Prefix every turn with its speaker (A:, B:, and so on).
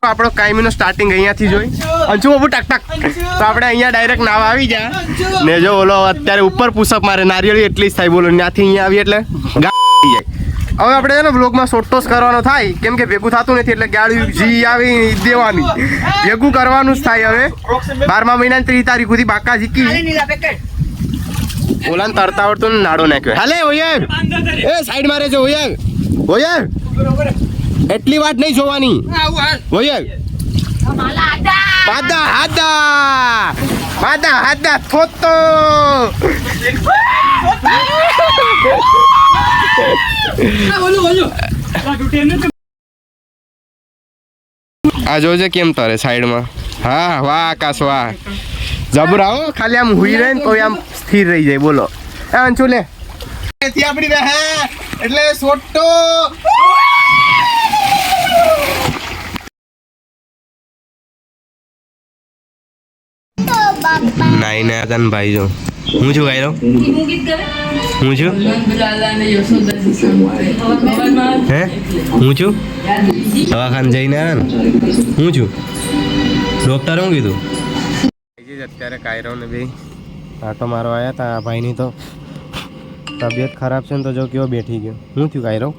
A: આપણો કાયમીનો સ્ટાર્ટિંગ અહીંયાથી જોઈ અંશુ બાબુ ટક ટક તો આપણે અહીંયા ડાયરેક્ટ નાવ આવી જા ને જો ઓલો અત્યારે ઉપર પુશઅપ મારે નારિયેળી એટલી જ થાય બોલો ત્યાંથી અહીંયા આવી એટલે જાય હવે આપણે એનો બ્લોગમાં શોર્ટોસ કરવાનો થાય કેમ કે ભેગું થતું નથી એટલે ગાડી જી આવી દેવાની ભેગું કરવાનું જ થાય હવે 12મા મહિનાની 30 તારીખ સુધી બાકા જીકી ઓલાને તરતા આવડતું ને નાડો નાખ્યો હાલે ઓયર એ સાઈડ મારે છે ઓયર એટલી વાત નહીં જોવાની ઓયર હાદા થોતો આ જોજે કેમ તારે સાઈડમાં હા વાહ આકાશ વાહ જબરાઓ ખાલી આમ હુઈ રહે ને તો આમ સ્થિર રહી જાય બોલો એ અંશુ લે આપડી બે એટલે સોટો નાઈ ને આગન ભાઈ જો હું છું ગાયરો હું છું હે હું છું દવાખાને જઈને આવ્યા ને હું છું ડોક્ટરે શું કીધું અત્યારે કાયરો ને ભાઈ આટો મારવા આવ્યા હતા ભાઈની તો તબિયત ખરાબ છે ને તો જો કેવો બેઠી ગયો શું થયું કાયરો